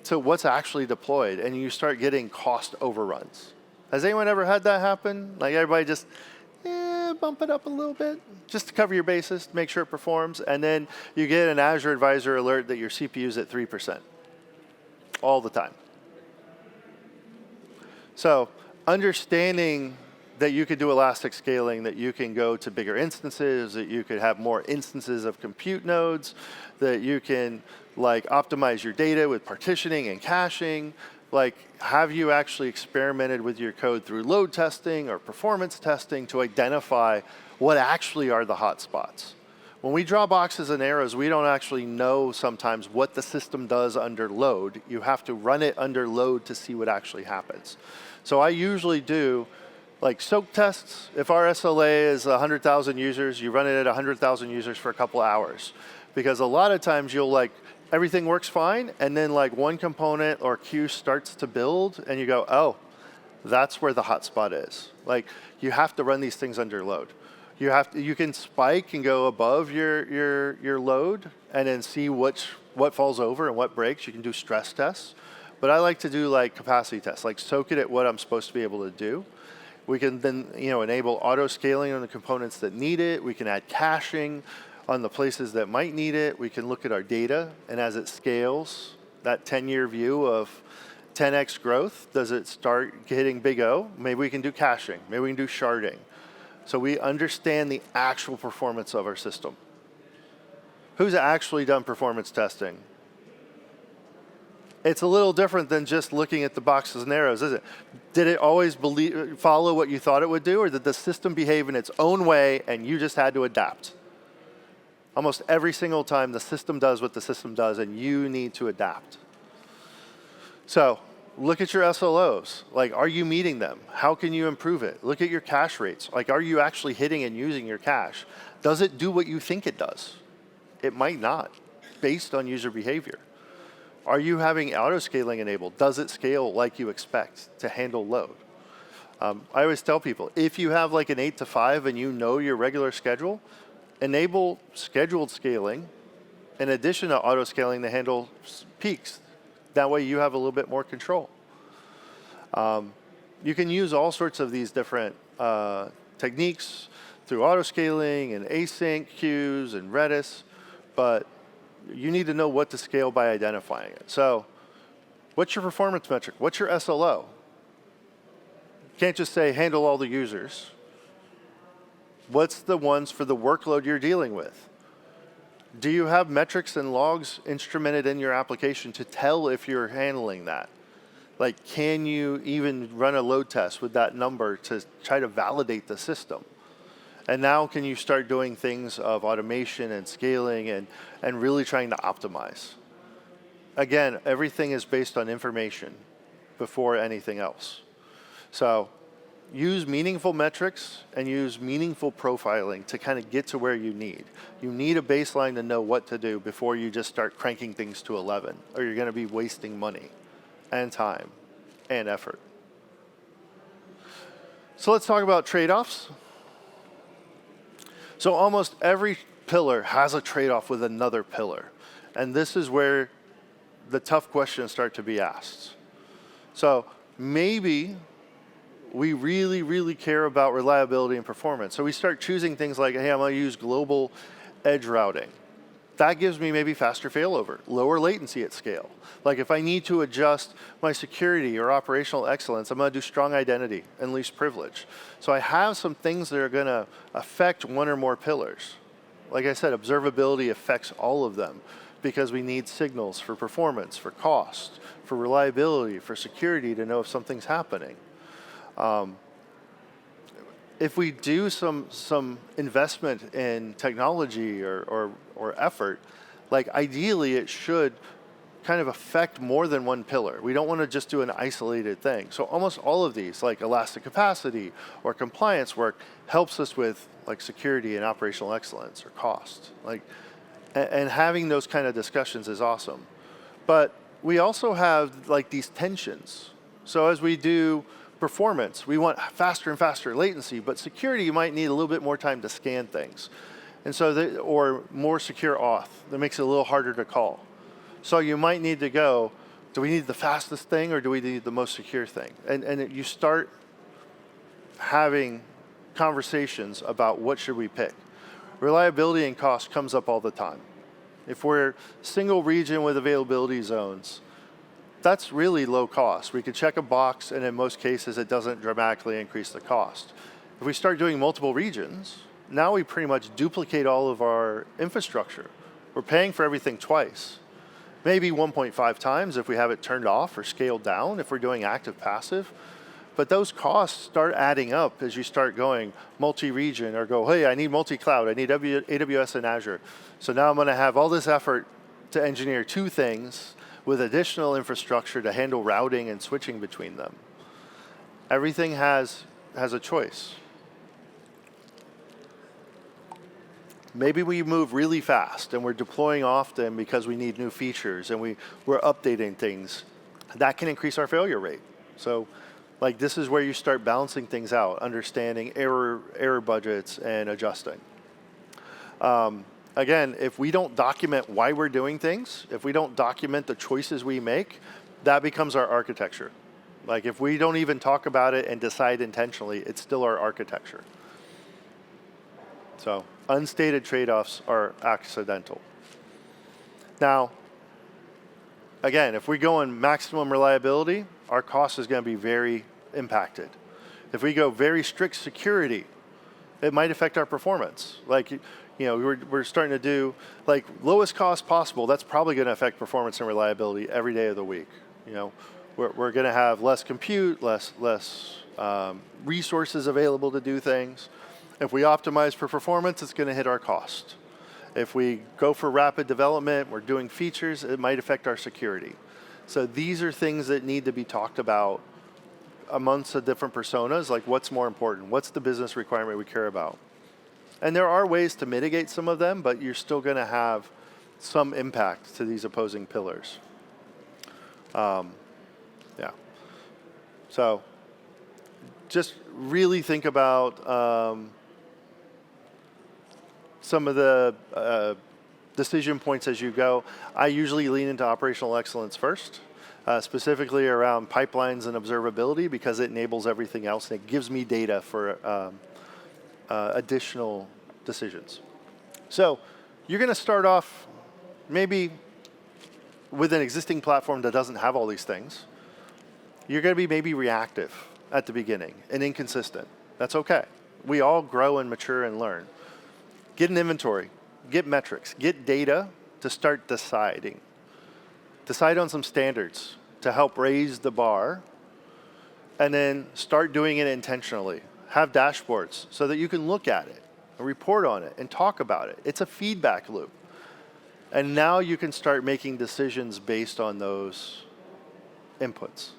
S1: to what's actually deployed, and you start getting cost overruns. Has anyone ever had that happen? Like everybody just bump it up a little bit just to cover your bases, make sure it performs, and then you get an Azure Advisor alert that your CPU's at 3% all the time. So understanding that you could do elastic scaling, that you can go to bigger instances, that you could have more instances of compute nodes, that you can optimize your data with partitioning and caching. Have you actually experimented with your code through load testing or performance testing to identify what actually are the hot spots? When we draw boxes and arrows, we don't actually know sometimes what the system does under load. You have to run it under load to see what actually happens. So I usually do soak tests. If our SLA is 100,000 users, you run it at 100,000 users for a couple hours. Because a lot of times you'll everything works fine, and then one component or queue starts to build, and you go, oh, that's where the hotspot is. You have to run these things under load. You can spike and go above your load, and then see what falls over and what breaks. You can do stress tests, but I like to do capacity tests, soak it at what I'm supposed to be able to do. We can then enable auto scaling on the components that need it. We can add caching on the places that might need it. We can look at our data, and as it scales, that 10-year view of 10x growth, does it start hitting big O? Maybe we can do caching. Maybe we can do sharding. So we understand the actual performance of our system. Who's actually done performance testing? It's a little different than just looking at the boxes and arrows, is it? Did it always follow what you thought it would do, or did the system behave in its own way and you just had to adapt? Almost every single time the system does what the system does and you need to adapt. So look at your SLOs. Are you meeting them? How can you improve it? Look at your cache rates. Are you actually hitting and using your cache? Does it do what you think it does? It might not, based on user behavior. Are you having auto scaling enabled? Does it scale like you expect to handle load? I always tell people, if you have like an 8 to 5 and you know your regular schedule, enable scheduled scaling in addition to auto scaling to handle peaks. That way you have a little bit more control. You can use all sorts of these different techniques through auto scaling and async queues and Redis, but you need to know what to scale by identifying it. So what's your performance metric? What's your SLO? You can't just say handle all the users. What's the ones for the workload you're dealing with? Do you have metrics and logs instrumented in your application to tell if you're handling that? Like, can you even run a load test with that number to try to validate the system? And now can you start doing things of automation and scaling and really trying to optimize? Again, everything is based on information before anything else. So use meaningful metrics and use meaningful profiling to kind of get to where you need. You need a baseline to know what to do before you just start cranking things to 11, or you're going to be wasting money and time and effort. So let's talk about trade-offs. So almost every pillar has a trade-off with another pillar. And this is where the tough questions start to be asked. So maybe we really, really care about reliability and performance. So we start choosing things like, hey, I'm going to use global edge routing. That gives me maybe faster failover, lower latency at scale. Like if I need to adjust my security or operational excellence, I'm going to do strong identity and least privilege. So I have some things that are going to affect one or more pillars. Like I said, observability affects all of them because we need signals for performance, for cost, for reliability, for security to know if something's happening. If we do some investment in technology or effort, like ideally it should kind of affect more than one pillar. We don't want to just do an isolated thing. So almost all of these, like elastic capacity or compliance work, helps us with like security and operational excellence or cost. Like, and having those kind of discussions is awesome. But we also have like these tensions. So as we do performance, we want faster and faster latency, but security, you might need a little bit more time to scan things. And so, or more secure auth, that makes it a little harder to call. So you might need to go, do we need the fastest thing or do we need the most secure thing? And you start having conversations about what should we pick. Reliability and cost comes up all the time. If we're single region with availability zones, that's really low cost. We could check a box and in most cases it doesn't dramatically increase the cost. If we start doing multiple regions, now we pretty much duplicate all of our infrastructure. We're paying for everything twice. Maybe 1.5 times if we have it turned off or scaled down if we're doing active passive. But those costs start adding up as you start going multi-region or go, hey, I need multi-cloud, I need AWS and Azure. So now I'm going to have all this effort to engineer two things with additional infrastructure to handle routing and switching between them. Everything has a choice. Maybe we move really fast and we're deploying often because we need new features and we're updating things. That can increase our failure rate. So like this is where you start balancing things out, understanding error budgets and adjusting. Again, if we don't document why we're doing things, if we don't document the choices we make, that becomes our architecture. Like if we don't even talk about it and decide intentionally, it's still our architecture. So unstated trade-offs are accidental. Now, again, if we go in maximum reliability, our cost is going to be very impacted. If we go very strict security, it might affect our performance. Like, you know, we're starting to do like lowest cost possible. That's probably going to affect performance and reliability every day of the week. You know, we're going to have less compute, less resources available to do things. If we optimize for performance, it's going to hit our cost. If we go for rapid development, we're doing features, it might affect our security. So these are things that need to be talked about amongst the different personas, like what's more important, what's the business requirement we care about. And there are ways to mitigate some of them, but you're still going to have some impact to these opposing pillars. Yeah. So just really think about some of the decision points as you go. I usually lean into operational excellence first, specifically around pipelines and observability, because it enables everything else and it gives me data for additional decisions. So you're going to start off maybe with an existing platform that doesn't have all these things. You're going to be maybe reactive at the beginning and inconsistent. That's okay. We all grow and mature and learn. Get an inventory, get metrics, get data to start deciding. Decide on some standards to help raise the bar, and then start doing it intentionally. Have dashboards so that you can look at it and report on it and talk about it. It's a feedback loop. And now you can start making decisions based on those inputs.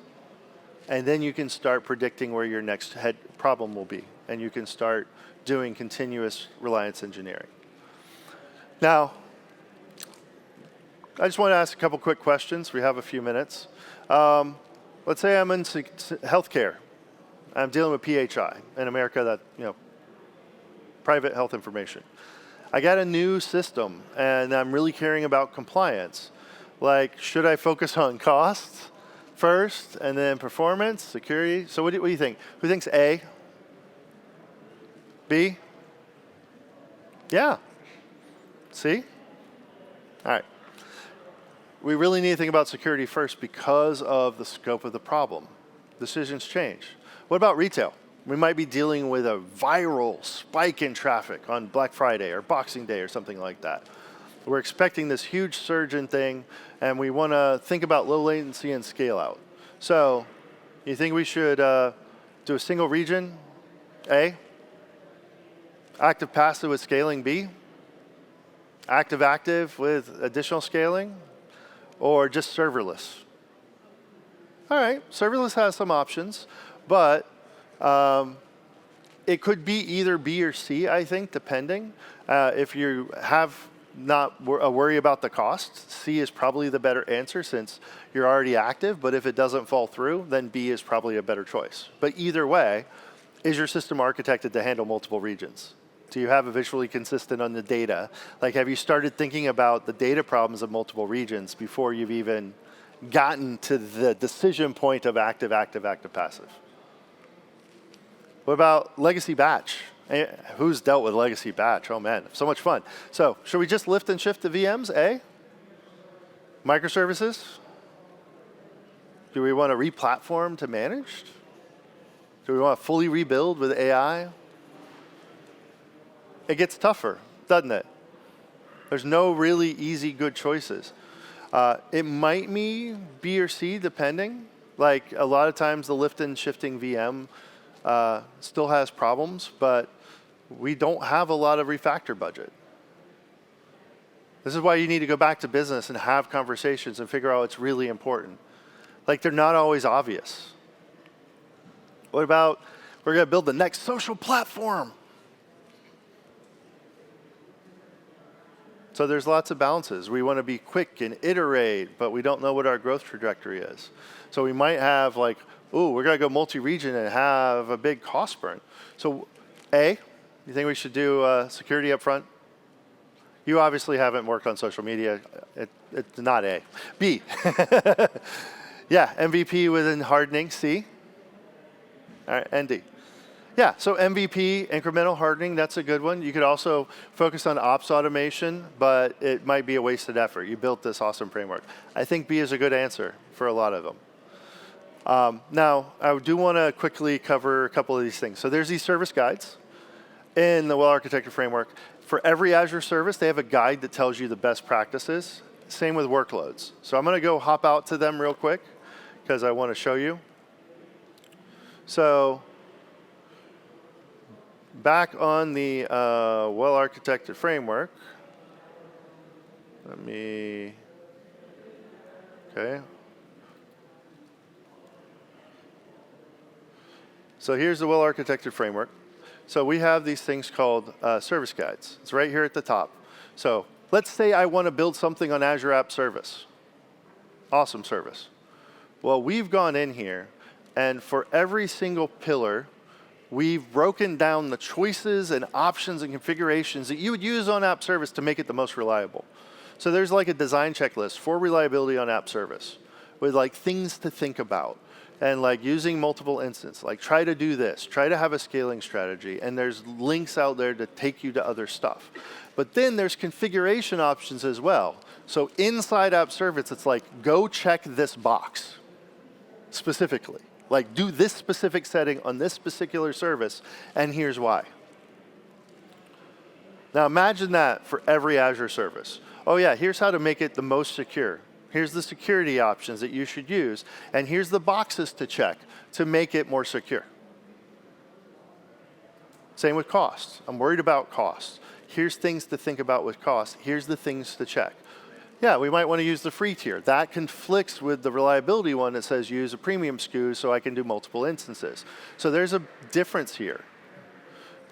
S1: And then you can start predicting where your next problem will be. And you can start doing continuous reliance engineering. Now, I just want to ask a couple quick questions. We have a few minutes. Let's say I'm in healthcare. I'm dealing with PHI in America, that, private health information. I got a new system, and I'm really caring about compliance. Like, should I focus on costs first, and then performance, security? So what do you think? Who thinks A? B? Yeah. C? All right. We really need to think about security first because of the scope of the problem. Decisions change. What about retail? We might be dealing with a viral spike in traffic on Black Friday or Boxing Day or something like that. We're expecting this huge surge in thing, and we want to think about low latency and scale out. So, you think we should do a single region, A? Active passive with scaling, B? Active with additional scaling? Or just serverless? All right, serverless has some options, but it could be either B or C, I think, depending. If you have not a worry about the cost, C is probably the better answer since you're already active, but if it doesn't fall through, then B is probably a better choice. But either way, is your system architected to handle multiple regions? Do you have a visually consistent on the data? Like, have you started thinking about the data problems of multiple regions before you've even gotten to the decision point of active, passive? What about legacy batch? Who's dealt with legacy batch? Oh man, so much fun. So should we just lift and shift the VMs, A? Microservices? Do we want to re-platform to managed? Do we want to fully rebuild with AI? It gets tougher, doesn't it? There's no really easy, good choices. It might be B or C, depending. Like, a lot of times the lift and shifting VM still has problems, but we don't have a lot of refactor budget. This is why you need to go back to business and have conversations and figure out what's really important. Like, they're not always obvious. What about, we're going to build the next social platform? So there's lots of balances. We want to be quick and iterate, but we don't know what our growth trajectory is. So we might have like, ooh, we're going to go multi-region and have a big cost burn. So A, you think we should do security up front? You obviously haven't worked on social media. It's not A. B, yeah, MVP within hardening. C, all right, and D. Yeah, so MVP, incremental hardening, that's a good one. You could also focus on ops automation, but it might be a wasted effort. You built this awesome framework. I think B is a good answer for a lot of them. Now, I do want to quickly cover a couple of these things. So there's these service guides in the Well-Architected Framework. For every Azure service, they have a guide that tells you the best practices. Same with workloads. So I'm going to go hop out to them real quick because I want to show you. So back on the Well-Architected Framework, okay. So here's the Well-Architected Framework. So we have these things called service guides. It's right here at the top. So let's say I want to build something on Azure App Service. Awesome service. Well, we've gone in here And for every single pillar, we've broken down the choices and options and configurations that you would use on app service to make it the most reliable. So there's like a design checklist for reliability on app service with like things to think about and like using multiple instances, like try to do this, try to have a scaling strategy, and there's links out there to take you to other stuff. But then there's configuration options as well. So inside app service, it's like, go check this box specifically. Like do this specific setting on this particular service, and here's why. Now imagine that for every Azure service. Oh yeah, here's how to make it the most secure. Here's the security options that you should use, and here's the boxes to check to make it more secure. Same with costs. I'm worried about costs. Here's things to think about with costs. Here's the things to check. Yeah, we might want to use the free tier. That conflicts with the reliability one that says use a premium SKU so I can do multiple instances. So there's a difference here.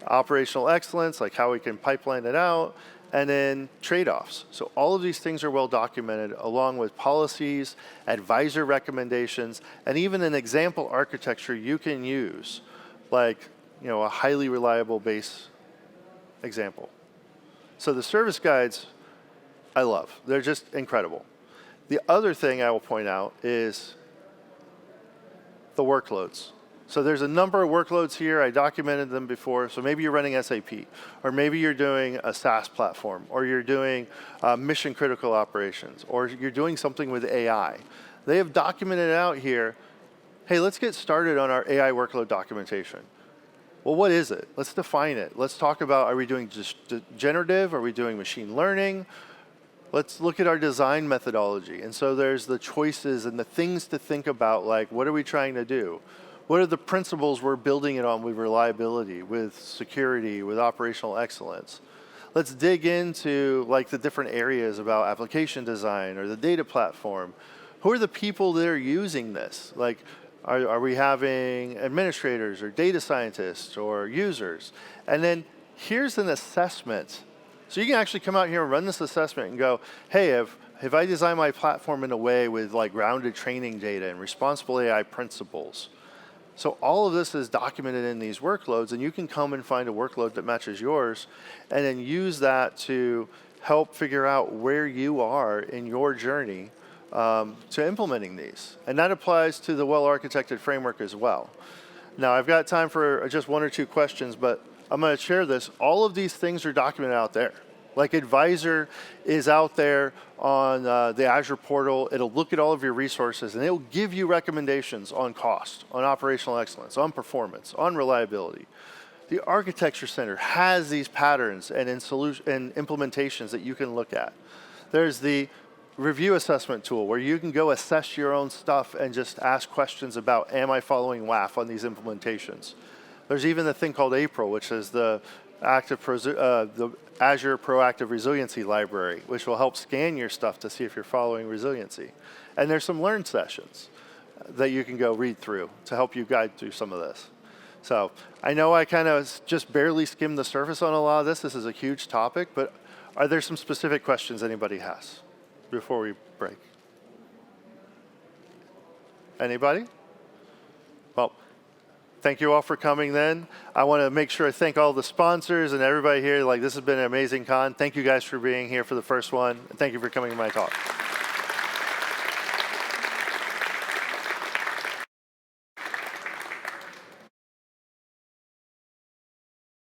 S1: Operational excellence, like how we can pipeline it out, and then trade-offs. So all of these things are well documented, along with policies, advisor recommendations, and even an example architecture you can use, like a highly reliable base example. So the service guides, I love. They're just incredible. The other thing I will point out is the workloads. So there's a number of workloads here. I documented them before. So maybe you're running SAP, or maybe you're doing a SaaS platform, or you're doing mission critical operations, or you're doing something with AI. They have documented out here, hey, let's get started on our AI workload documentation. Well, what is it? Let's define it. Let's talk about, are we doing just generative? Are we doing machine learning? Let's look at our design methodology. And so there's the choices and the things to think about, like what are we trying to do? What are the principles we're building it on with reliability, with security, with operational excellence? Let's dig into like the different areas about application design or the data platform. Who are the people that are using this? Like, are we having administrators or data scientists or users? And then here's an assessment. So you can actually come out here and run this assessment and go, hey, have I designed my platform in a way with like grounded training data and responsible AI principles? So all of this is documented in these workloads, and you can come and find a workload that matches yours and then use that to help figure out where you are in your journey to implementing these. And that applies to the well-architected framework as well. Now, I've got time for just one or two questions, but I'm going to share this. All of these things are documented out there. Like Advisor is out there on the Azure portal. It'll look at all of your resources, and it'll give you recommendations on cost, on operational excellence, on performance, on reliability. The Architecture Center has these patterns and implementations that you can look at. There's the review assessment tool where you can go assess your own stuff and just ask questions about, am I following WAF on these implementations? There's even the thing called April, which is the Azure Proactive Resiliency Library, which will help scan your stuff to see if you're following resiliency. And there's some learn sessions that you can go read through to help you guide through some of this. So I know I kind of just barely skimmed the surface on a lot of this. This is a huge topic, but are there some specific questions anybody has before we break? Anybody? Well, thank you all for coming then. I want to make sure I thank all the sponsors and everybody here. Like, this has been an amazing con. Thank you guys for being here for the first one. And thank you for coming to my talk.